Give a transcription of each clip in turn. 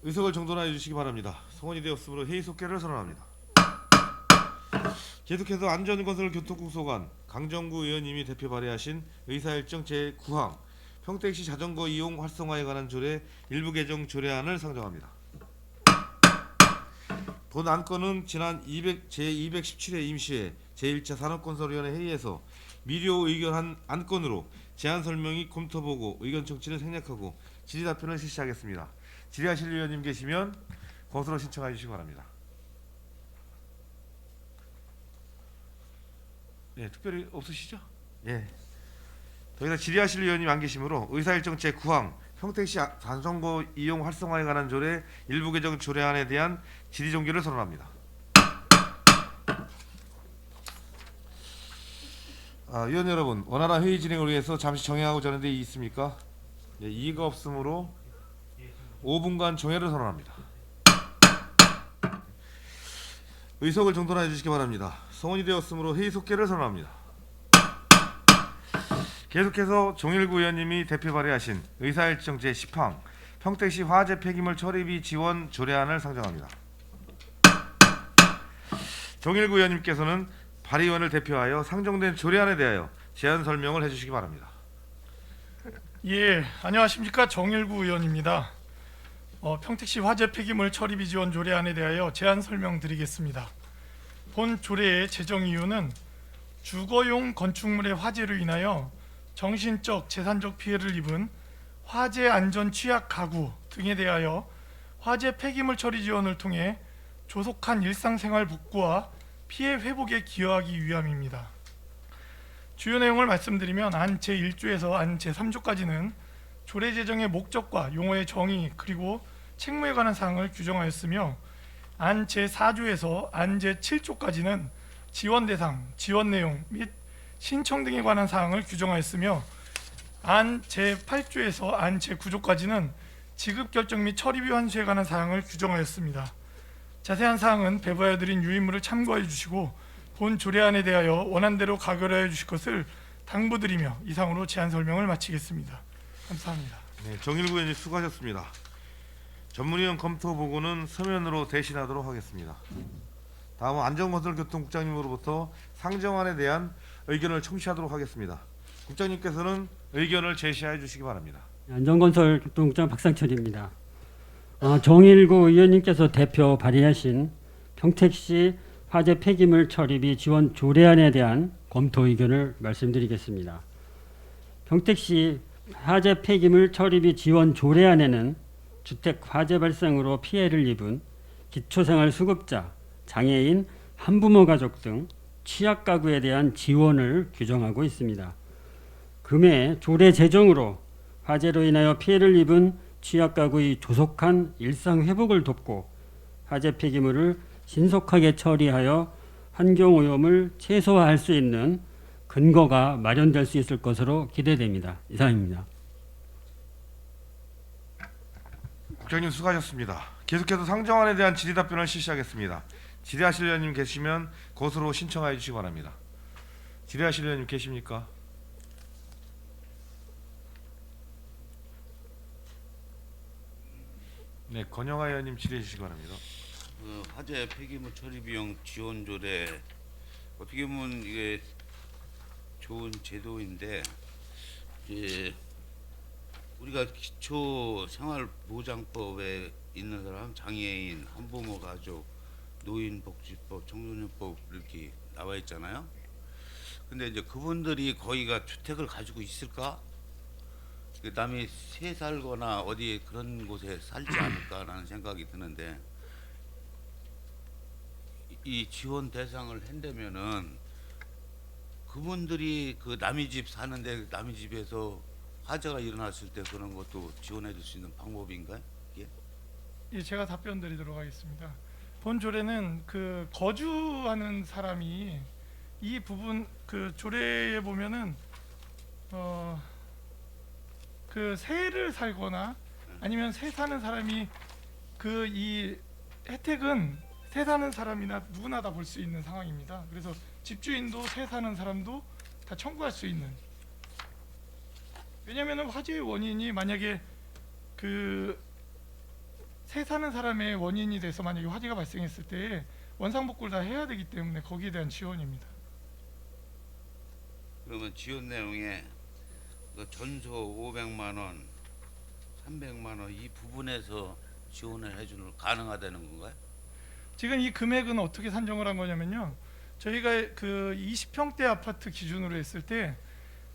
의석을 정돈하여 주시기 바랍니다. 성원이 되었으므로 회의 속개를 선언합니다. 계속해서 안전건설교통국 소관 강정구 의원님이 대표 발의하신 의사일정 제9항 평택시 자전거 이용 활성화에 관한 조례 일부 개정 조례안을 상정합니다. 본 안건은 지난 제217회 임시회 제1차 산업건설위원회 회의에서 미료 의견한 안건으로 제안 설명이 검토보고 의견 청취를 생략하고 질의 답변을 실시하겠습니다. 질의하실 위원님 계시면 거수로 신청해 주시기 바랍니다. 네, 특별히 없으시죠? 예. 더 이상 질의하실 위원님 안 계시므로 의사일정 제9항 평택시 자전거 이용 활성화에 관한 조례 일부 개정 조례안에 대한 질의 종결을 선언합니다. 위원 여러분, 원활한 회의 진행을 위해서 잠시 정회하고자 하는 데 있습니까? 예, 이의가 없으므로 5분간 정회를 선언합니다. 의석을 정돈해 주시기 바랍니다. 성원이 되었으므로 회의 속개를 선언합니다. 계속해서 정일구 의원님이 대표 발의하신 의사일정 제10항 평택시 화재 폐기물 처리비 지원 조례안을 상정합니다. 정일구 의원님께서는 발의원을 대표하여 상정된 조례안에 대하여 제안 설명을 해주시기 바랍니다. 예, 안녕하십니까, 정일구 의원입니다. 평택시 화재 폐기물 처리비 지원 조례안에 대하여 제안 설명드리겠습니다. 본 조례의 제정 이유는 주거용 건축물의 화재로 인하여 정신적, 재산적 피해를 입은 화재 안전 취약 가구 등에 대하여 화재 폐기물 처리 지원을 통해 조속한 일상생활 복구와 피해 회복에 기여하기 위함입니다. 주요 내용을 말씀드리면 안 제1조에서 안 제3조까지는 조례 제정의 목적과 용어의 정의 그리고 책무에 관한 사항을 규정하였으며 안 제4조에서 안 제7조까지는 지원 대상, 지원 내용 및 신청 등에 관한 사항을 규정하였으며 안 제8조에서 안 제9조까지는 지급 결정 및 처리비 환수에 관한 사항을 규정하였습니다. 자세한 사항은 배부하여드린 유인물을 참고해 주시고 본 조례안에 대하여 원안대로 가결하여 주실 것을 당부드리며 이상으로 제안 설명을 마치겠습니다. 감사합니다. 네, 정일구 의원님 수고하셨습니다. 전문위원 검토 보고는 서면으로 대신하도록 하겠습니다. 다음은 안전건설교통국장님으로부터 상정안에 대한 의견을 청취하도록 하겠습니다. 국장님께서는 의견을 제시해 주시기 바랍니다. 안전건설교통국장 박상철입니다. 정일구 의원님께서 대표 발의하신 평택시 화재 폐기물 처리비 지원 조례안에 대한 검토 의견을 말씀드리겠습니다. 평택시 화재 폐기물 처리비 지원 조례안에는 주택 화재 발생으로 피해를 입은 기초생활 수급자, 장애인, 한부모 가족 등 취약 가구에 대한 지원을 규정하고 있습니다. 금해 조례 제정으로 화재로 인하여 피해를 입은 취약 가구의 조속한 일상 회복을 돕고 화재 폐기물을 신속하게 처리하여 환경 오염을 최소화할 수 있는 근거가 마련될 수 있을 것으로 기대됩니다. 이상입니다. 국장님 수고하셨습니다. 계속해서 상정안에 대한 질의 답변을 실시하겠습니다. 질의하실 의원님 계시면 거수로 신청하여 주시기 바랍니다. 질의하실 의원님 계십니까? 네, 권영하 의원님 질의해 주시기 바랍니다. 화재 폐기물 처리 비용 지원 조례 어떻게 보면 이게 좋은 제도인데 이제 우리가 기초 생활보장법에 있는 사람, 장애인, 한부모 가족, 노인복지법, 청소년법 이렇게 나와 있잖아요. 근데 이제 그분들이 거기가 주택을 가지고 있을까? 남이 새 살거나 어디 그런 곳에 살지 않을까라는 생각이 드는데 이 지원 대상을 한다면은 그분들이 그 남의 집 사는데 남의 집에서 화재가 일어났을 때 그런 것도 지원해 줄 수 있는 방법인가요? 예, 제가 답변 드리도록 하겠습니다. 본 조례는 그 거주하는 사람이 이 부분 그 조례에 보면은 그 새를 살거나 아니면 새 사는 사람이 그 이 혜택은 새 사는 사람이나 누구나 다 볼 수 있는 상황입니다. 그래서 집주인도 새 사는 사람도 다 청구할 수 있는. 왜냐하면 화재의 원인이 만약에 그 새 사는 사람의 원인이 돼서 만약에 화재가 발생했을 때 원상복구를 다 해야 되기 때문에 거기에 대한 지원입니다. 그러면 지원 내용에 그 전소 500만 원, 300만 원 이 부분에서 지원을 해주는 가능하다는 건가요? 지금 이 금액은 어떻게 산정을 한 거냐면요. 저희가 그 20평대 아파트 기준으로 했을 때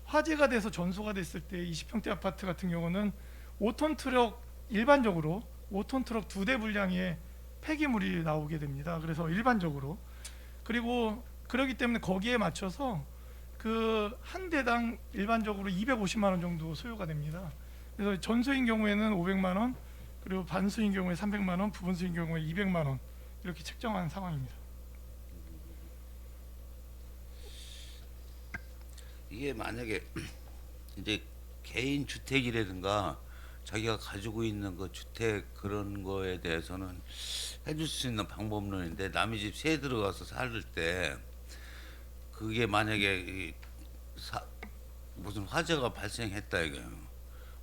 화재가 돼서 전소가 됐을 때 20평대 아파트 같은 경우는 5톤 트럭 일반적으로 5톤 트럭 2대 분량의 폐기물이 나오게 됩니다. 그래서 일반적으로 그리고 그렇기 때문에 거기에 맞춰서 그 한 대당 일반적으로 250만 원 정도 소요가 됩니다. 그래서 전소인 경우에는 500만 원, 그리고 반수인 경우에 300만 원, 부분수인 경우에 200만 원 이렇게 책정한 상황입니다. 이게 만약에 이제 개인 주택이라든가 자기가 가지고 있는 그 주택 그런 거에 대해서는 해줄 수 있는 방법론인데 남의 집 새 들어가서 살 때 그게 만약에 무슨 화재가 발생했다 이거예요.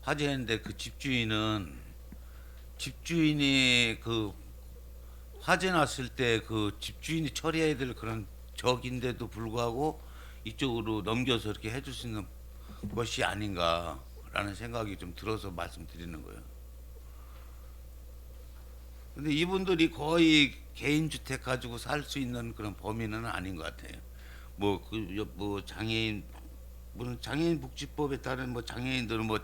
화재인데 그 집주인이 그 화재 났을 때 그 집주인이 처리해야 될 그런 적인데도 불구하고 이쪽으로 넘겨서 이렇게 해줄 수 있는 것이 아닌가라는 생각이 좀 들어서 말씀드리는 거예요. 근데 이분들이 거의 개인 주택 가지고 살 수 있는 그런 범위는 아닌 것 같아요. 뭐 장애인 물론 장애인 복지법에 따른 뭐 장애인들은 뭐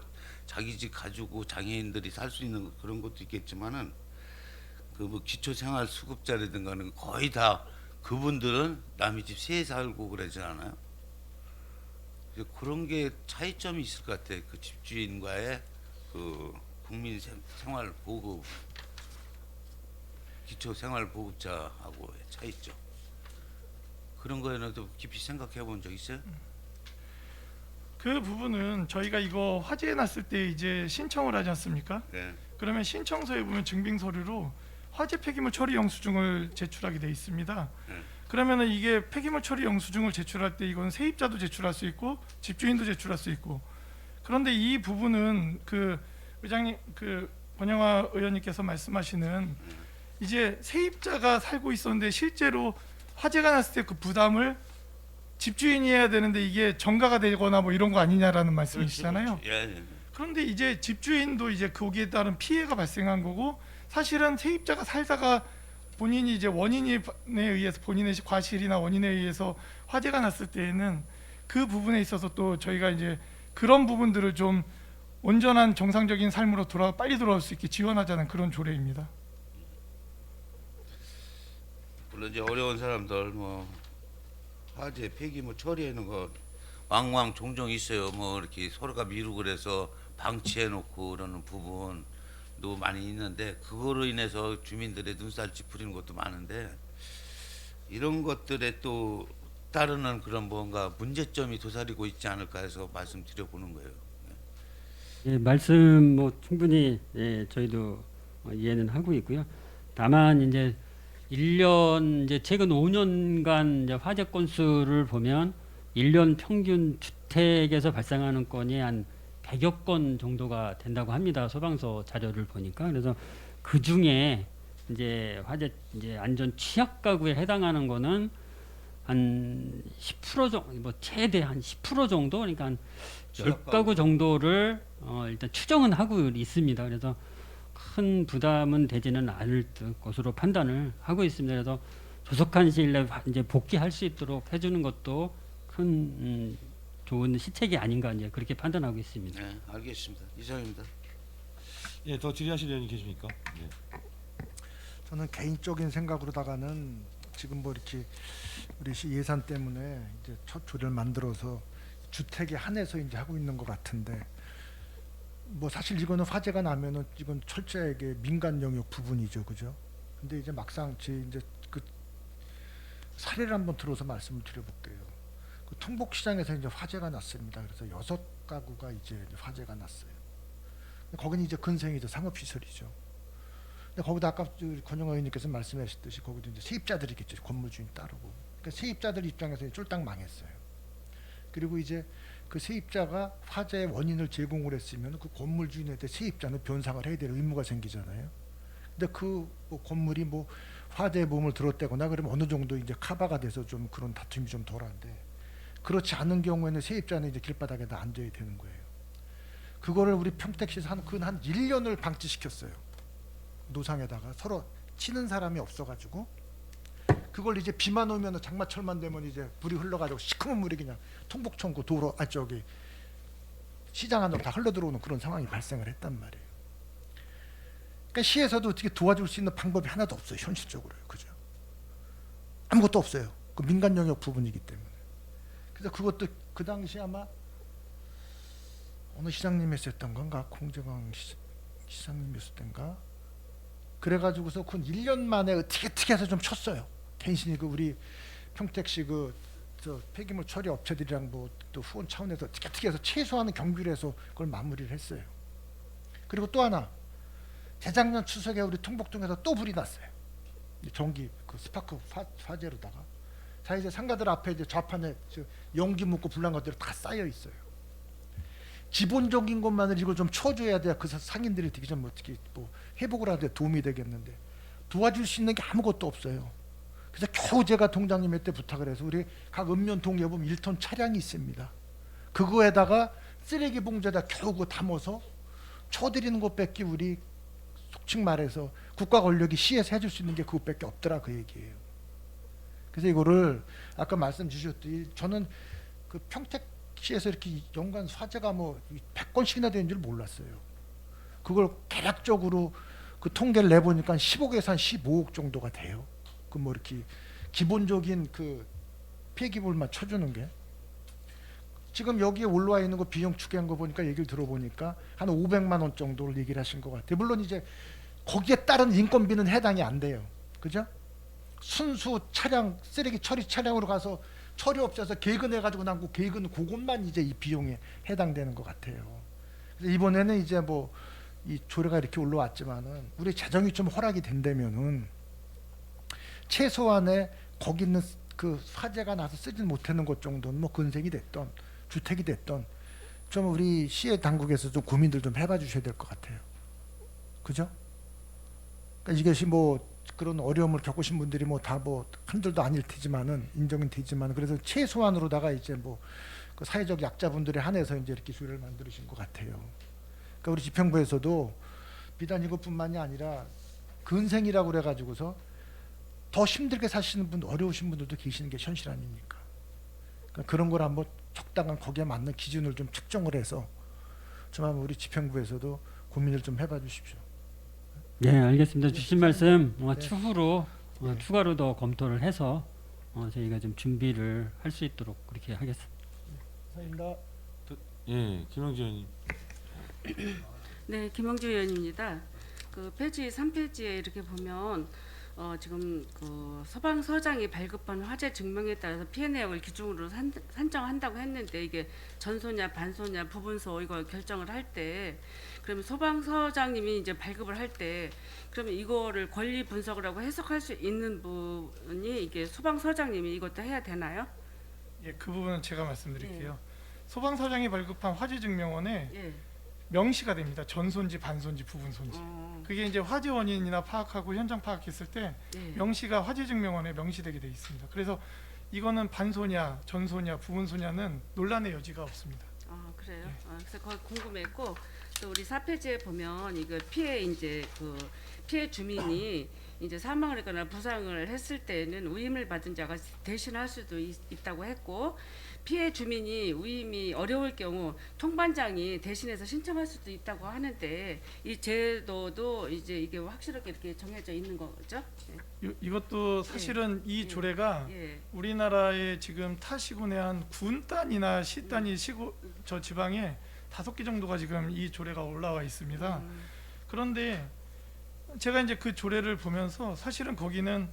자기 집 가지고 장애인들이 살 수 있는 그런 것도 있겠지만은 그 뭐 기초생활 수급자라든가는 거의 다 그분들은 남의 집 새 살고 그러지 않아요? 그런 게 차이점이 있을 것 같아요. 그 집주인과의 그 국민 생활 보급 기초 생활 보급자하고의 차이점. 그런 거에는 또 깊이 생각해 본 적 있어요? 그 부분은 저희가 이거 화재 났을 때 이제 신청을 하지 않습니까? 네. 그러면 신청서에 보면 증빙 서류로 화재 폐기물 처리 영수증을 제출하게 돼 있습니다. 그러면은 이게 폐기물 처리 영수증을 제출할 때 이건 세입자도 제출할 수 있고 집주인도 제출할 수 있고, 그런데 이 부분은 그 의장님 그 권영화 의원님께서 말씀하시는 이제 세입자가 살고 있었는데 실제로 화재가 났을 때 그 부담을 집주인이 해야 되는데 이게 전가가 되거나 뭐 이런 거 아니냐라는 말씀이시잖아요. 그렇죠. 예. 그런데 이제 집주인도 이제 거기에 따른 피해가 발생한 거고, 사실은 세입자가 살다가 본인이 이제 원인에 의해서 본인의 과실이나 원인에 의해서 화재가 났을 때에는 그 부분에 있어서 또 저희가 이제 그런 부분들을 좀 온전한 정상적인 삶으로 빨리 돌아올 수 있게 지원하자는 그런 조례입니다. 물론 이제 어려운 사람들 뭐 화재 폐기물 처리하는 거 왕왕 종종 있어요. 뭐 이렇게 서로가 미루고 그래서 방치해 놓고 그러는 부분도 많이 있는데 그거로 인해서 주민들의 눈살 찌푸리는 것도 많은데 이런 것들에 또 따르는 그런 뭔가 문제점이 도사리고 있지 않을까 해서 말씀드려 보는 거예요. 예, 말씀 뭐 충분히 저희도 이해는 하고 있고요. 다만 이제 1년 이제 최근 5년간 이제 화재 건수를 보면 1년 평균 주택에서 발생하는 건이 한 100여 건 정도가 된다고 합니다. 소방서 자료를 보니까. 그래서 그 중에 이제 화재 이제 안전 취약 가구에 해당하는 거는 한 10% 정도, 뭐 최대 한 10% 정도, 그러니까 한 10가구 정도를 일단 추정은 하고 있습니다. 그래서 큰 부담은 되지는 않을 것으로 판단을 하고 있습니다. 그래서 조속한 시일 내에 이제 복귀할 수 있도록 해주는 것도 큰 좋은 시책이 아닌가 이제 그렇게 판단하고 있습니다. 네, 알겠습니다. 이상입니다. 예, 더 질의하실 의원님 계십니까? 예. 저는 개인적인 생각으로다가는 지금 뭐 이렇게 우리 시 예산 때문에 이제 첫 조례를 만들어서 주택에 한해서 이제 하고 있는 것 같은데, 뭐 사실 이거는 화재가 나면은 이건 철저하게 민간 영역 부분이죠, 그죠? 근데 이제 막상 이제 그 사례를 한번 들어서 말씀을 드려볼게요. 그 통복시장에서 이제 화재가 났습니다. 그래서 6가구가 이제 화재가 났어요. 거기는 이제 근생이죠, 상업시설이죠. 근데 거기다 아까 권영화 의원님께서 말씀하셨듯이 거기도 이제 세입자들이겠죠, 건물주인 따르고. 그러니까 세입자들 입장에서 쫄딱 망했어요. 그리고 이제 그 세입자가 화재의 원인을 제공을 했으면 그 건물주인한테 세입자는 변상을 해야 될 의무가 생기잖아요. 근데 그뭐 건물이 뭐 화재에 몸을 들었다거나 그러면 어느 정도 이제 커버가 돼서 좀 그런 다툼이 좀 덜한데, 그렇지 않은 경우에는 세입자는 이제 길바닥에 앉아야 되는 거예요. 그거를 우리 평택시에서 한 1년을 방치시켰어요. 노상에다가 서로 치는 사람이 없어가지고, 그걸 이제 비만 오면 장마철만 되면 이제 물이 흘러가지고 시커먼 물이 그냥 통북천구 도로 저기 시장 안으로 다 흘러 들어오는 그런 상황이 발생을 했단 말이에요. 그러니까 시에서도 어떻게 도와줄 수 있는 방법이 하나도 없어요, 현실적으로요. 그죠? 아무것도 없어요. 그 민간 영역 부분이기 때문에. 그래서 그것도 그 당시 아마 어느 시장님이 했었던 건가, 공재광 시장님이 했을 때인가, 그래가지고서 그 1년 만에 어떻게 해서 좀 쳤어요. 갱신이 그 우리 평택시 저 폐기물 처리 업체들이랑 뭐 또 후원 차원에서 어떻게 해서 최소한의 경비를 해서 그걸 마무리를 했어요. 그리고 또 하나, 재작년 추석에 우리 통복동에서 또 불이 났어요. 전기 그 스파크 화재로다가. 자, 이제 상가들 앞에 이제 좌판에 연기 묻고 불난 것들이 다 쌓여 있어요. 기본적인 것만을 이걸 좀 쳐줘야 돼야 그 상인들이 되게 좀 어떻게 뭐 회복을 하는데 도움이 되겠는데, 도와줄 수 있는 게 아무것도 없어요. 그래서 겨우 제가 동장님한테 부탁을 해서 우리 각 읍면 동에 보면 1톤 차량이 있습니다. 그거에다가 쓰레기 봉지에다 겨우 그거 담아서 쳐드리는 것밖에 우리 속칭 말해서 국가 권력이 시에서 해줄 수 있는 게 그것밖에 없더라, 그 얘기예요. 그래서 이거를 아까 말씀 주셨듯이 저는 그 평택시에서 이렇게 연간 화재가 뭐 100건씩이나 되는 줄 몰랐어요. 그걸 대략적으로 그 통계를 내보니까 10억에서 한 15억 정도가 돼요. 그 뭐 이렇게 기본적인 그 폐기물만 쳐주는 게. 지금 여기에 올라와 있는 거 비용 추계한 거 보니까 얘기를 들어보니까 한 500만 원 정도를 얘기를 하신 것 같아요. 물론 이제 거기에 따른 인건비는 해당이 안 돼요. 그죠? 순수 차량, 쓰레기 처리 차량으로 가서 처리업체에서 개근해가지고 난 그 개근 그것만 이제 이 비용에 해당되는 것 같아요. 그래서 이번에는 이제 뭐 이 조례가 이렇게 올라왔지만은 우리 재정이 좀 허락이 된다면은 최소한의 거기 있는 그 화재가 나서 쓰지 못하는 것 정도는 뭐 건설이 됐던 주택이 됐던 좀 우리 시의 당국에서 좀 고민들 좀 해봐 주셔야 될 것 같아요. 그죠? 그러니까 이것이 뭐 그런 어려움을 겪으신 분들이 뭐 다 뭐 한둘도 아닐 테지만은 인정은 되지만, 그래서 최소한으로다가 이제 뭐 그 사회적 약자분들에 한해서 이제 이렇게 조례를 만드신 것 같아요. 그러니까 우리 집행부에서도 비단 이것뿐만이 아니라 근생이라고 그래가지고서 더 힘들게 사시는 분, 어려우신 분들도 계시는 게 현실 아닙니까? 그러니까 그런 걸 한번 적당한 거기에 맞는 기준을 좀 측정을 해서 좀 한번 우리 집행부에서도 고민을 좀 해봐 주십시오. 네, 알겠습니다. 주신 말씀 네. 추후로 추가로 더 검토를 해서 저희가 좀 준비를 할 수 있도록 그렇게 하겠습니다. 감사합니다. 예, 김영주 의원님. 네, 김영주 의원입니다. 그 페이지 3페이지에 이렇게 보면 지금 그 소방서장이 발급한 화재 증명에 따라서 피해 내역을 기준으로 산정한다고 했는데, 이게 전소냐 반소냐 부분소 이거 결정을 할 때, 그러면 소방서장님이 이제 발급을 할 때 그러면 이거를 권리 분석을 하고 해석할 수 있는 분이 이게 소방서장님이 이것도 해야 되나요? 예, 그 부분은 제가 말씀드릴게요. 소방서장이 발급한 화재 증명원에 예. 명시가 됩니다. 전소인지 반소인지 부분소인지. 그게 이제 화재 원인이나 파악하고 현장 파악했을 때 예. 명시가 화재 증명원에 명시되게 돼 있습니다. 그래서 이거는 반소냐, 전소냐, 부분소냐는 논란의 여지가 없습니다. 그래요? 예. 그래서 거기 궁금했고, 또 우리 4페이지에 보면 이거 피해 이제 그 피해 주민이 이제 사망을 했거나 부상을 했을 때는 위임을 받은 자가 대신할 수도 있다고 했고, 피해 주민이 위임이 어려울 경우 통반장이 대신해서 신청할 수도 있다고 하는데, 이 제도도 이제 이게 확실하게 이렇게 정해져 있는 거죠? 이것도 사실은 이 예. 조례가 예. 우리나라의 지금 타 시군의 한 군 단위나 시 단위 저 지방에 5개 정도가 지금 이 조례가 올라와 있습니다. 그런데 제가 이제 그 조례를 보면서 사실은 거기는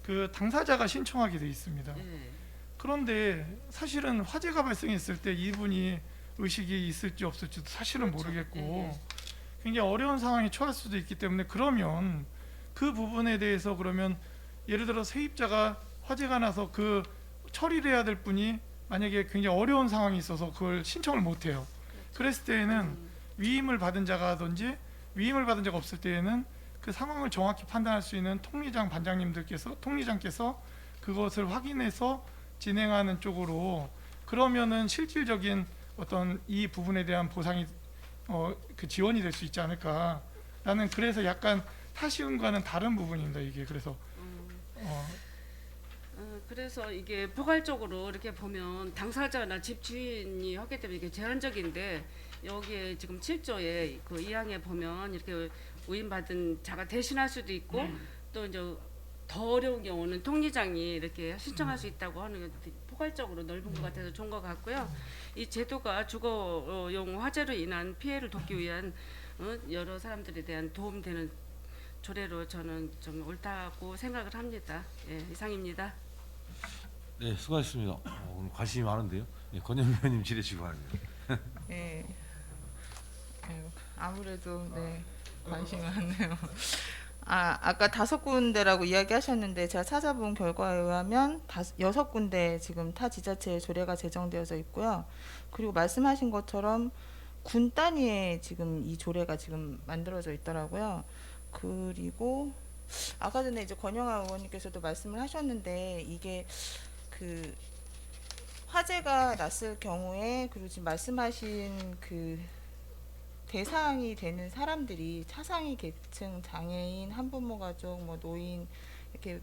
그 당사자가 신청하게 돼 있습니다. 예. 그런데 사실은 화재가 발생했을 때 이분이 의식이 있을지 없을지도 사실은 그렇죠. 모르겠고 예. 굉장히 어려운 상황에 처할 수도 있기 때문에, 그러면 그 부분에 대해서 그러면 예를 들어 세입자가 화재가 나서 그 처리를 해야 될 분이 만약에 굉장히 어려운 상황이 있어서 그걸 신청을 못 해요. 그랬을 때에는 위임을 받은 자가든지 위임을 받은 자가 없을 때에는 그 상황을 정확히 판단할 수 있는 통리장께서 그것을 확인해서 진행하는 쪽으로, 그러면은 실질적인 어떤 이 부분에 대한 보상이 그 지원이 될 수 있지 않을까. 나는 그래서 약간 타시움과는 다른 부분입니다. 이게 그래서 그래서 이게 포괄적으로 이렇게 보면 당사자나 집 주인이 하게 되면 이게 제한적인데, 여기에 지금 7조에 그 2항에 보면 이렇게 위임받은 자가 대신할 수도 있고, 또 이제 더 어려운 경우는 통리장이 이렇게 신청할 수 있다고 하는 게 포괄적으로 넓은 것 같아서 좋은 것 같고요. 이 제도가 주거용 화재로 인한 피해를 돕기 위한 여러 사람들에 대한 도움되는 조례로 저는 좀 옳다고 생각을 합니다. 예, 이상입니다. 네, 수고하셨습니다. 오늘 관심이 많은데요. 네, 권현미 의원님 질의 주시기 바랍니다. 네. 아무래도 네, 관심이 많네요. 아까 5군데라고 이야기하셨는데 제가 찾아본 결과에 의하면 6군데 지금 타 지자체에 조례가 제정되어져 있고요. 그리고 말씀하신 것처럼 군 단위에 지금 이 조례가 지금 만들어져 있더라고요. 그리고 아까 전에 이제 권영아 의원님께서도 말씀을 하셨는데, 이게 그 화재가 났을 경우에, 그리고 지금 말씀하신 그 대상이 되는 사람들이 차상위 계층, 장애인, 한부모 가족, 뭐 노인, 이렇게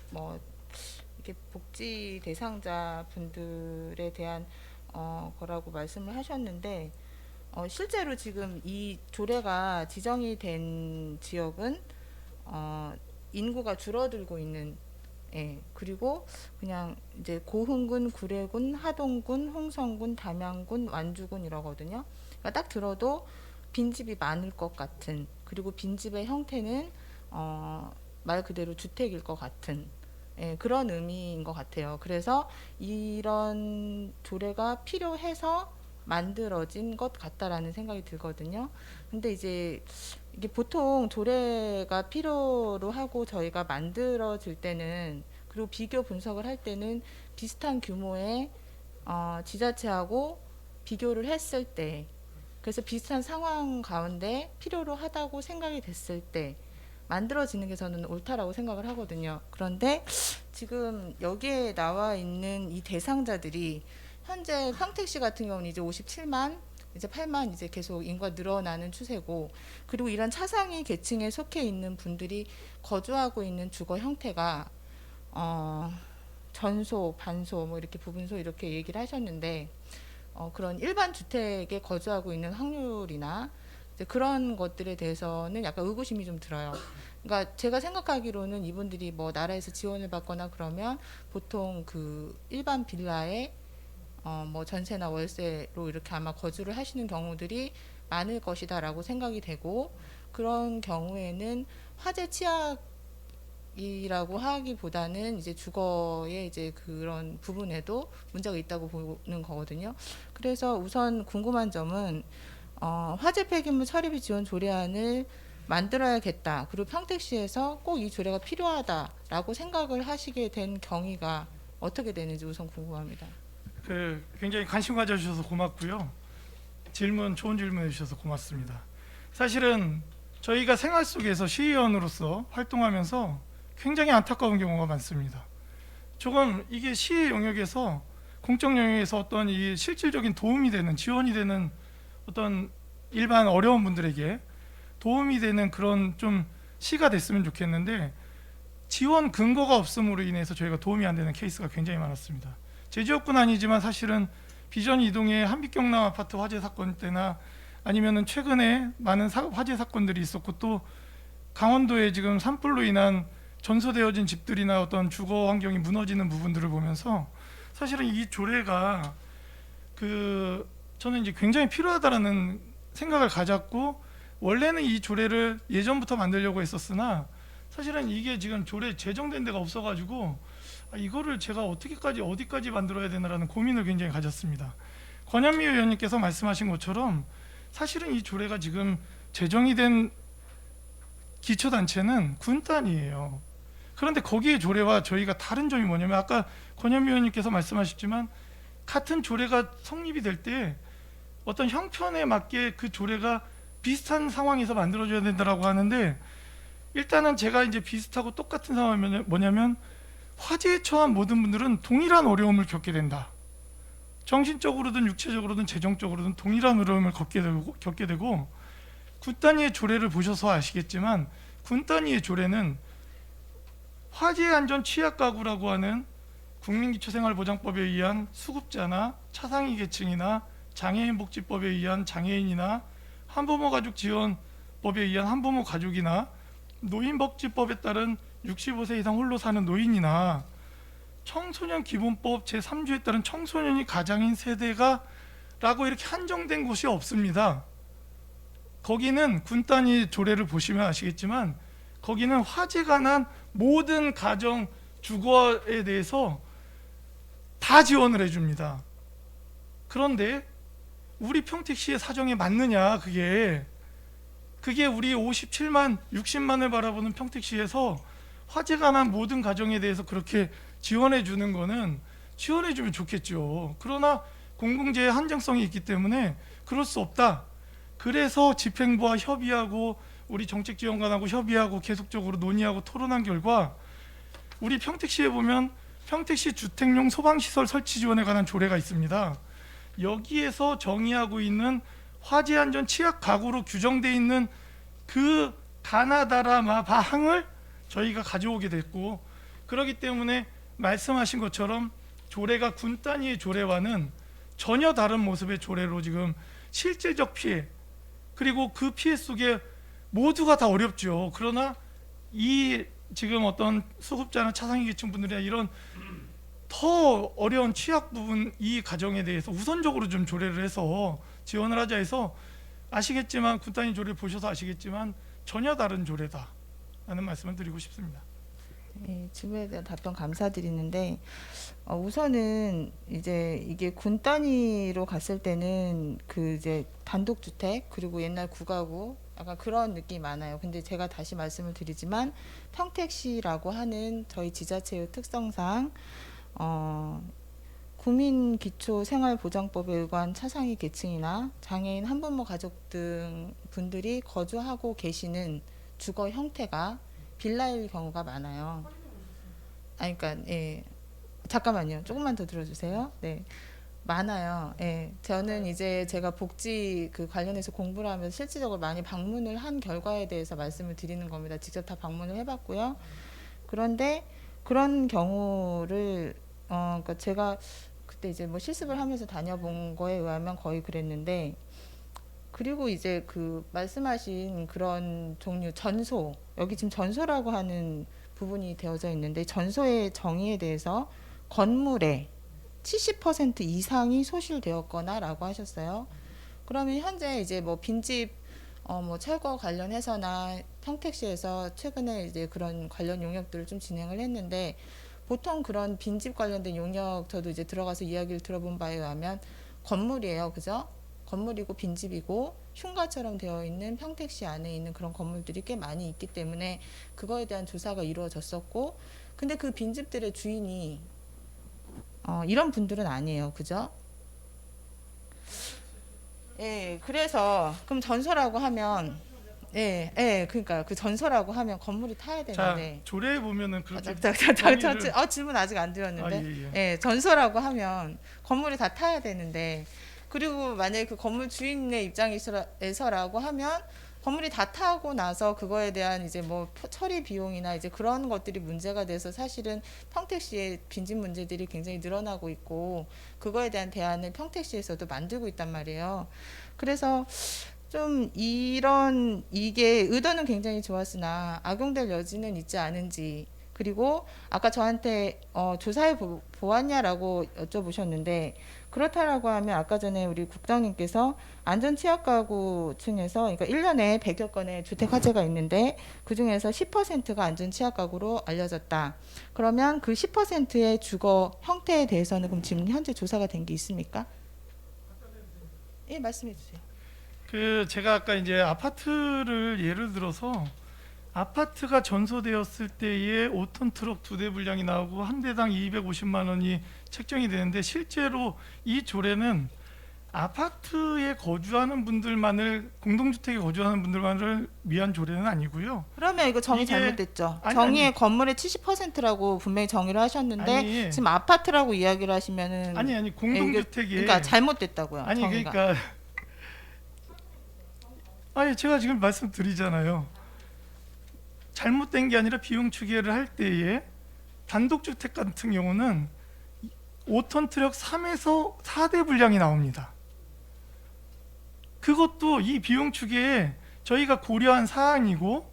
이렇게 복지 대상자 분들에 대한 거라고 말씀을 하셨는데, 실제로 지금 이 조례가 지정이 된 지역은 인구가 줄어들고 있는, 그리고 그냥 이제 고흥군, 구례군, 하동군, 홍성군, 담양군, 완주군 이러거든요. 그러니까 딱 들어도 빈집이 많을 것 같은, 그리고 빈집의 형태는 말 그대로 주택일 것 같은, 그런 의미인 것 같아요. 그래서 이런 조례가 필요해서 만들어진 것 같다라는 생각이 들거든요. 근데 이제 이게 보통 조례가 필요로 하고 저희가 만들어질 때는, 그리고 비교 분석을 할 때는 비슷한 규모의 지자체하고 비교를 했을 때, 그래서 비슷한 상황 가운데 필요로 하다고 생각이 됐을 때 만들어지는 게 저는 옳다라고 생각을 하거든요. 그런데 지금 여기에 나와 있는 이 대상자들이 현재 평택시 같은 경우는 이제 57만, 이제 8만 이제 계속 인구가 늘어나는 추세고, 그리고 이런 차상위 계층에 속해 있는 분들이 거주하고 있는 주거 형태가 전소, 반소, 뭐 이렇게 부분소 이렇게 얘기를 하셨는데, 그런 일반 주택에 거주하고 있는 확률이나 이제 그런 것들에 대해서는 약간 의구심이 좀 들어요. 그러니까 제가 생각하기로는 이분들이 뭐 나라에서 지원을 받거나 그러면 보통 그 일반 빌라에 뭐 전세나 월세로 이렇게 아마 거주를 하시는 경우들이 많을 것이다라고 생각이 되고, 그런 경우에는 화재 취약이라고 하기보다는 이제 주거의 이제 그런 부분에도 문제가 있다고 보는 거거든요. 그래서 우선 궁금한 점은 화재 폐기물 처리비 지원 조례안을 만들어야겠다, 그리고 평택시에서 꼭 이 조례가 필요하다라고 생각을 하시게 된 경위가 어떻게 되는지 우선 궁금합니다. 굉장히 관심 가져주셔서 고맙고요. 좋은 질문 해주셔서 고맙습니다. 사실은 저희가 생활 속에서 시의원으로서 활동하면서 굉장히 안타까운 경우가 많습니다. 조금 이게 시의 영역에서, 공적 영역에서 어떤 이 실질적인 도움이 되는, 지원이 되는 어떤 일반 어려운 분들에게 도움이 되는 그런 좀 시가 됐으면 좋겠는데, 지원 근거가 없음으로 인해서 저희가 도움이 안 되는 케이스가 굉장히 많았습니다. 제 지역군 아니지만 사실은 비전 이동의 한빛경남 아파트 화재 사건 때나, 아니면은 최근에 많은 화재 사건들이 있었고, 또 강원도에 지금 산불로 인한 전소되어진 집들이나 어떤 주거 환경이 무너지는 부분들을 보면서 사실은 이 조례가 저는 이제 굉장히 필요하다라는 생각을 가졌고, 원래는 이 조례를 예전부터 만들려고 했었으나 사실은 이게 지금 조례 제정된 데가 없어가지고 이거를 제가 어디까지 만들어야 되나라는 고민을 굉장히 가졌습니다. 권현미 의원님께서 말씀하신 것처럼 사실은 이 조례가 지금 제정이 된 기초단체는 군 단위예요. 그런데 거기에 조례와 저희가 다른 점이 뭐냐면, 아까 권현미 의원님께서 말씀하셨지만 같은 조례가 성립이 될 때 어떤 형편에 맞게 그 조례가 비슷한 상황에서 만들어져야 된다라고 하는데, 일단은 제가 이제 비슷하고 똑같은 상황이 뭐냐면 화재에 처한 모든 분들은 동일한 어려움을 겪게 된다. 정신적으로든 육체적으로든 재정적으로든 동일한 어려움을 겪게 되고 군 단위의 조례를 보셔서 아시겠지만 군 단위의 조례는 화재 안전 취약 가구라고 하는 국민기초생활보장법에 의한 수급자나 차상위 계층이나 장애인 복지법에 의한 장애인이나 한부모 가족 지원법에 의한 한부모 가족이나 노인복지법에 따른 65세 이상 홀로 사는 노인이나 청소년 기본법 제3조에 따른 청소년이 가장인 세대가 라고 이렇게 한정된 곳이 없습니다. 거기는 군 단위 조례를 보시면 아시겠지만 거기는 화재가 난 모든 가정 주거에 대해서 다 지원을 해줍니다. 그런데 우리 평택시의 사정에 맞느냐, 그게 우리 57만 60만을 바라보는 평택시에서 화재가 난 모든 가정에 대해서 그렇게 지원해 주는 거는 지원해 주면 좋겠죠. 그러나 공공재의 한정성이 있기 때문에 그럴 수 없다. 그래서 집행부와 협의하고 우리 정책지원관하고 협의하고 계속적으로 논의하고 토론한 결과 우리 평택시에 보면 평택시 주택용 소방시설 설치 지원에 관한 조례가 있습니다. 여기에서 정의하고 있는 화재 안전 취약 가구로 규정되어 있는 그 가나다라 바항을 저희가 가져오게 됐고, 그렇기 때문에 말씀하신 것처럼 조례가 군 단위의 조례와는 전혀 다른 모습의 조례로 지금 실질적 피해, 그리고 그 피해 속에 모두가 다 어렵죠. 그러나 이 지금 어떤 수급자나 차상위 계층 분들이나 이런 더 어려운 취약 부분 이 가정에 대해서 우선적으로 좀 조례를 해서 지원을 하자 해서 아시겠지만 군 단위 조례를 보셔서 아시겠지만 전혀 다른 조례다라는 말씀을 드리고 싶습니다. 네, 질문에 대한 답변 감사드리는데 우선은 이제 이게 군 단위로 갔을 때는 그 이제 단독주택 그리고 옛날 구가구 약간 그런 느낌이 많아요. 근데 제가 다시 말씀을 드리지만 평택시라고 하는 저희 지자체의 특성상 국민기초생활보장법에 의한 차상위 계층이나 장애인 한부모 가족 등 분들이 거주하고 계시는 주거 형태가 빌라일 경우가 많아요. 그러니까 예, 잠깐만요. 조금만 더 들어주세요. 네, 많아요. 예, 저는 이제 제가 복지 그 관련해서 공부를 하면서 실질적으로 많이 방문을 한 결과에 대해서 말씀을 드리는 겁니다. 직접 다 방문을 해봤고요. 그런데 그런 경우를 그러니까 제가 그때 이제 뭐 실습을 하면서 다녀본 거에 의하면 거의 그랬는데, 그리고 이제 그 말씀하신 그런 종류 전소, 여기 지금 전소라고 하는 부분이 되어져 있는데 전소의 정의에 대해서 건물의 70% 이상이 소실되었거나라고 하셨어요. 그러면 현재 이제 뭐 빈집 뭐 철거 관련해서나 평택시에서 최근에 이제 그런 관련 용역들을 좀 진행을 했는데, 보통 그런 빈집 관련된 용역 저도 이제 들어가서 이야기를 들어본 바에 의하면 건물이에요, 그죠? 건물이고 빈집이고 흉가처럼 되어 있는 평택시 안에 있는 그런 건물들이 꽤 많이 있기 때문에 그거에 대한 조사가 이루어졌었고, 근데 그 빈집들의 주인이 이런 분들은 아니에요, 그죠? 예, 그래서 그럼 전소라고 하면 그러니까 그 전소라고 하면 건물이 타야 되는데. 자, 조례에 보면은 그렇게 질문 아직 안 드렸는데. 예. 전소라고 하면 건물이 다 타야 되는데, 그리고 만약에 그 건물 주인의 입장에서라고 하면 건물이 다 타고 나서 그거에 대한 이제 뭐 처리 비용이나 이제 그런 것들이 문제가 돼서 사실은 평택시의 빈집 문제들이 굉장히 늘어나고 있고, 그거에 대한 대안을 평택시에서도 만들고 있단 말이에요. 그래서 좀 이게 의도는 굉장히 좋았으나 악용될 여지는 있지 않은지, 그리고 아까 저한테 조사해 보았냐라고 여쭤보셨는데, 그렇다라고 하면 아까 전에 우리 국장님께서 안전취약가구층에서 그러니까 1년에 100여 건의 주택 화재가 있는데 그중에서 10%가 안전취약가구로 알려졌다. 그러면 그 10%의 주거 형태에 대해서는 그럼 지금 현재 조사가 된 게 있습니까? 예, 말씀해 주세요. 그 제가 아까 이제 아파트를 예를 들어서 아파트가 전소되었을 때에 5톤 트럭 2대 분량이 나오고 한 대당 250만 원이 책정이 되는데, 실제로 이 조례는 아파트에 거주하는 분들만을 공동주택에 거주하는 분들만을 위한 조례는 아니고요. 그러면 이거 정의 이게- 잘못됐죠. 아니, 정의의 아니. 건물의 70%라고 분명히 정의를 하셨는데 아니. 지금 아파트라고 이야기를 하시면은 아니 공동주택에 그러니까 잘못됐다고요. 아니 정의가. 그러니까 아니 제가 지금 말씀드리잖아요. 잘못된 게 아니라 비용 추계를 할 때에 단독주택 같은 경우는 5톤 트럭 3에서 4대 분량이 나옵니다. 그것도 이 비용 추계에 저희가 고려한 사항이고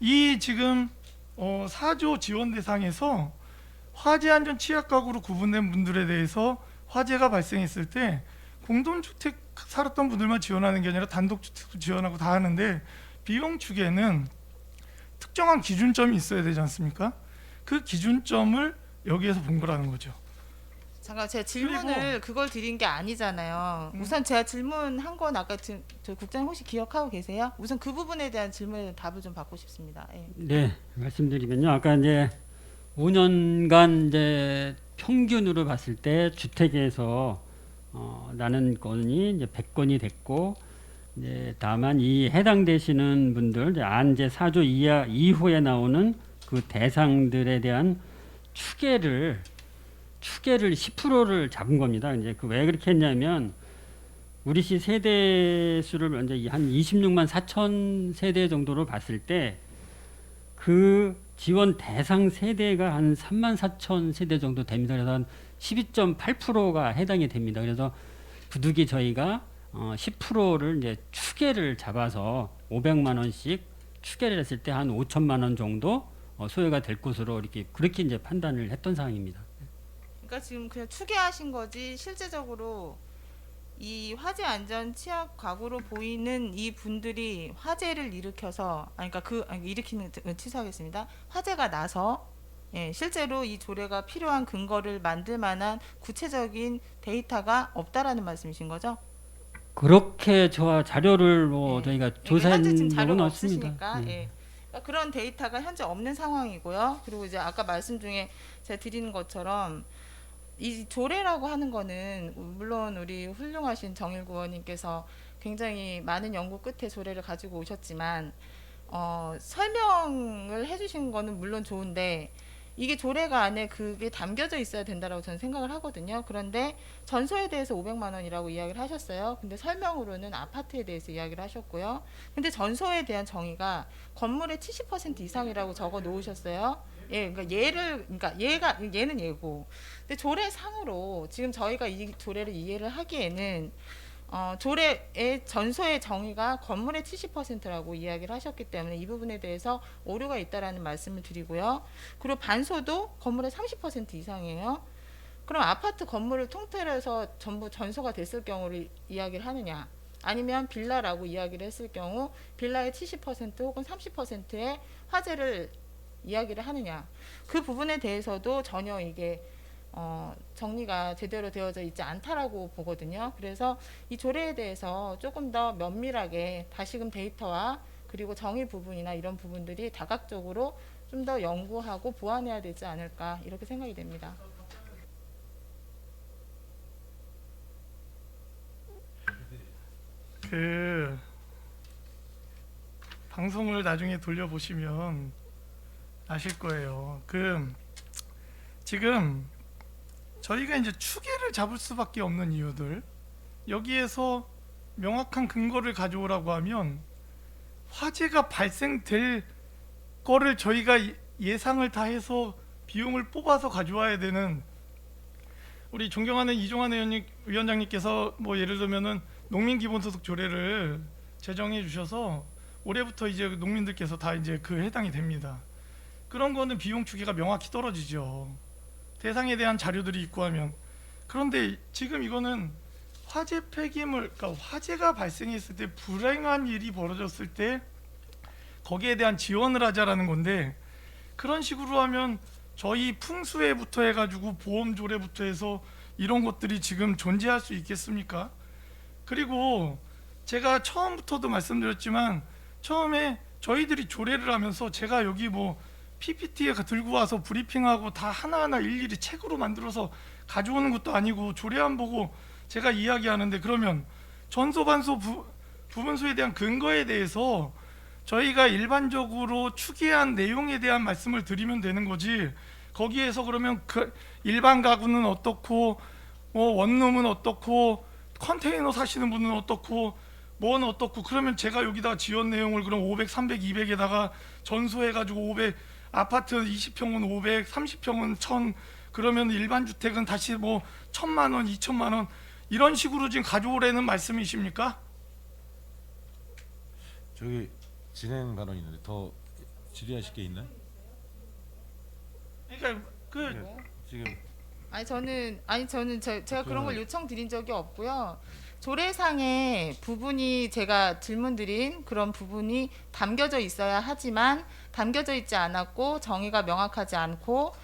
이 지금 4조 지원 대상에서 화재 안전 취약 가구로 구분된 분들에 대해서 화재가 발생했을 때 공동주택 살았던 분들만 지원하는 게 아니라 단독주택도 지원하고 다 하는데 비용 추계는 특정한 기준점이 있어야 되지 않습니까? 그 기준점을 여기에서 본 거라는 거죠. 잠깐 제가 질문을 그걸 드린 게 아니잖아요. 우선 제가 질문한 건 아까 저 국장님 혹시 기억하고 계세요? 우선 그 부분에 대한 질문에 답을 좀 받고 싶습니다. 예. 네, 말씀드리면요. 아까 이제 5년간 이제 평균으로 봤을 때 주택에서 나는 건이 이제 100건이 됐고, 이제 다만 이 해당되시는 분들 이제 안제 4조 이후에 나오는 그 대상들에 대한 추계를 10%를 잡은 겁니다. 이제 그 왜 그렇게 했냐면 우리 시 세대 수를 먼저 한 26만 4천 세대 정도로 봤을 때 그 지원 대상 세대가 한 3만 4천 세대 정도 됩니다. 그래서 한 12.8%가 해당이 됩니다. 그래서 부득이 저희가 10%를 이제 추계를 잡아서 500만 원씩 추계를 했을 때 한 5천만 원 정도 소요가 될 것으로 그렇게 이제 판단을 했던 사항입니다. 그러니까 지금 그냥 추계하신 거지 실제적으로 이 화재 안전 취약 가구로 보이는 이 분들이 화재를 일으켜서 일으키는 취소하겠습니다. 화재가 나서 실제로 이 조례가 필요한 근거를 만들 만한 구체적인 데이터가 없다라는 말씀이신 거죠? 그렇게 저와 자료를 저희가 현재 조사한 지금 적은 자료가 없습니다. 없으시니까 그러니까 그런 데이터가 현재 없는 상황이고요. 그리고 이제 아까 말씀 중에 제가 드리는 것처럼 이 조례라고 하는 거는 물론 우리 훌륭하신 정일구 의원님께서 굉장히 많은 연구 끝에 조례를 가지고 오셨지만 설명을 해주신 거는 물론 좋은데 이게 조례가 안에 그게 담겨져 있어야 된다라고 저는 생각을 하거든요. 그런데 전소에 대해서 500만 원이라고 이야기를 하셨어요. 근데 설명으로는 아파트에 대해서 이야기를 하셨고요. 근데 전소에 대한 정의가 건물의 70% 이상이라고 적어 놓으셨어요. 그러니까 얘는 예고. 근데 조례상으로 지금 저희가 이 조례를 이해를 하기에는 조례의 전소의 정의가 건물의 70%라고 이야기를 하셨기 때문에 이 부분에 대해서 오류가 있다라는 말씀을 드리고요. 그리고 반소도 건물의 30% 이상이에요. 그럼 아파트 건물을 통틀어서 전부 전소가 됐을 경우를 이야기를 하느냐? 아니면 빌라라고 이야기를 했을 경우 빌라의 70% 혹은 30%의 화재를 이야기를 하느냐? 그 부분에 대해서도 전혀 이게 정리가 제대로 되어져 있지 않다라고 보거든요. 그래서 이 조례에 대해서 조금 더 면밀하게 다시금 데이터와 그리고 정의 부분이나 이런 부분들이 다각적으로 좀 더 연구하고 보완해야 되지 않을까 이렇게 생각이 됩니다. 그 방송을 나중에 돌려보시면 아실 거예요. 지금 저희가 이제 추계를 잡을 수밖에 없는 이유들 여기에서 명확한 근거를 가져오라고 하면 화재가 발생될 거를 저희가 예상을 다 해서 비용을 뽑아서 가져와야 되는 우리 존경하는 이종환 위원장님께서 예를 들면은 농민기본소득 조례를 제정해 주셔서 올해부터 이제 농민들께서 다 이제 그 해당이 됩니다. 그런 거는 비용 추계가 명확히 떨어지죠. 대상에 대한 자료들이 있고 하면. 그런데 지금 이거는 화재 폐기물, 그러니까 화재가 발생했을 때 불행한 일이 벌어졌을 때 거기에 대한 지원을 하자라는 건데 그런 식으로 하면 저희 풍수해부터 해가지고 보험 조례부터 해서 이런 것들이 지금 존재할 수 있겠습니까? 그리고 제가 처음부터도 말씀드렸지만 처음에 저희들이 조례를 하면서 제가 여기 PPT에 들고 와서 브리핑하고 다 하나하나 일일이 책으로 만들어서 가져오는 것도 아니고 조례안 보고 제가 이야기하는데 그러면 전소반소 부분수에 대한 근거에 대해서 저희가 일반적으로 추계한 내용에 대한 말씀을 드리면 되는 거지 거기에서 그러면 그 일반 가구는 어떻고 뭐 원룸은 어떻고 컨테이너 사시는 분은 어떻고 뭐는 어떻고 그러면 제가 여기다가 지원 내용을 그럼 500, 300, 200에다가 전소해가지고 500 아파트 20평은 500, 30평은 1000 그러면 일반 주택은 다시 뭐 1000만 원, 2000만 원 이런 식으로 지금 가져오라는 말씀이십니까? 저기 진행 발언 있는데 더 질의하실 게 있나요? 그러니까 그 네, 지금 저는 제가 그런 걸 요청드린 적이 없고요. 조례상의 부분이 제가 질문드린 그런 부분이 담겨져 있어야 하지만 담겨져 있지 않았고 정의가 명확하지 않고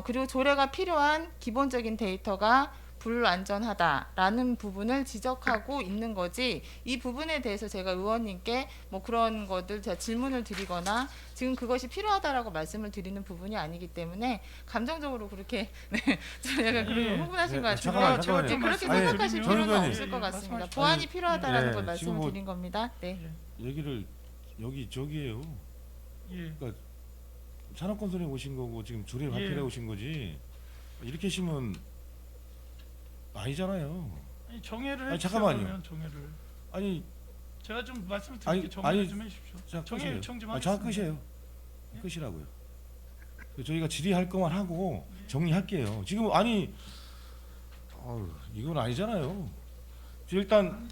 그리고 조례가 필요한 기본적인 데이터가 불완전하다라는 부분을 지적하고 있는 거지 이 부분에 대해서 제가 의원님께 뭐 그런 것들 제가 질문을 드리거나 지금 그것이 필요하다라고 말씀을 드리는 부분이 아니기 때문에 감정적으로 그렇게 네, 좀 약간 그런 흥분하신 것 같은데요. 잠깐만요. 네, 그렇게 아니, 생각하실 정 필요는 의원님. 없을 것 같습니다. 말씀하십시오. 보완이 필요하다라는 네, 걸 지금 말씀을 뭐- 드린 겁니다. 네. 얘기를 여기 저기에요. 예. 산업건설에 오신 거고 지금 조례 발표에 예. 오신 거지. 이렇게 하시면 아니잖아요. 아니, 정해를 아니, 해주세요. 잠깐만요. 그러면 정해를 아니 제가 좀 말씀을 아니, 드릴게요. 정해를 아니, 좀 해주십시오. 자, 정해 끝이에요. 요청 좀 자, 하겠습니다. 끝이에요. 끝이라고요. 저희가 질의할 것만 하고 정리할게요. 지금 아니 이건 아니잖아요. 일단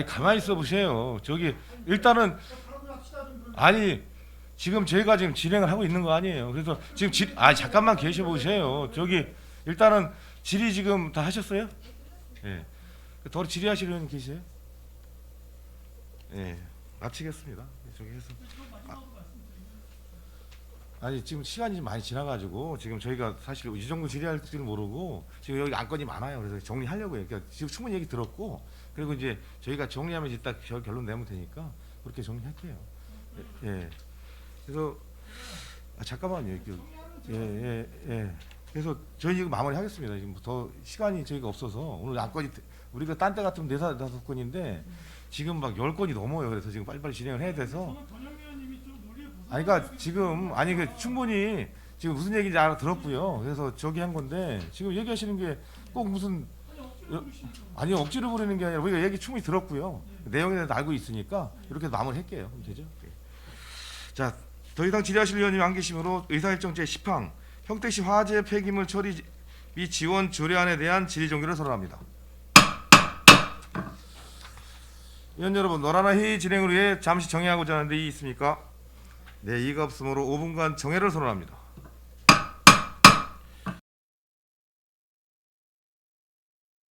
가만히 있어 보세요. 저기 일단은 아니 지금 저희가 지금 진행을 하고 있는 거 아니에요. 그래서 지금 잠깐만 계셔 보세요. 저기 일단은 질의 지금 다 하셨어요? 예. 더 질의하시는 분 계세요? 예. 마치겠습니다. 저기 해서 아니 지금 시간이 좀 많이 지나가지고 지금 저희가 사실 이 정도 질의할 줄 모르고 지금 여기 안건이 많아요. 그래서 정리하려고요. 그러니까 지금 충분히 얘기 들었고 그리고 이제 저희가 정리하면 이제 딱 결론 내면 되니까 그렇게 정리할게요. 예. 그래서 잠깐만요. 예. 그래서 저희 지금 마무리하겠습니다. 지금 더 시간이 저희가 없어서 오늘 안건이 우리가 딴 때 같으면 4-5건인데 지금 막 10건이 넘어요. 그래서 지금 빨리빨리 진행을 해야 돼서 아니 그러니까 지금 충분히 지금 무슨 얘기인지 알아들었고요. 그래서 저기 한 건데 지금 얘기하시는 게 꼭 무슨 억지로 부르는 게 아니라 우리가 얘기 충분히 들었고요. 내용에 대해서 알고 있으니까 이렇게 마무리할게요. 그럼 되죠? 자, 더 이상 질의하실 의원님 안 계시므로 의사일정 제10항 평택시 화재 폐기물 처리 및 지원 조례안에 대한 질의 종결을 선언합니다. 의원 여러분, 노란화 회의 진행을 위해 잠시 정회하고자 하는 데 이의 있습니까? 네, 이의가 없으므로 5분간 정회를 선언합니다.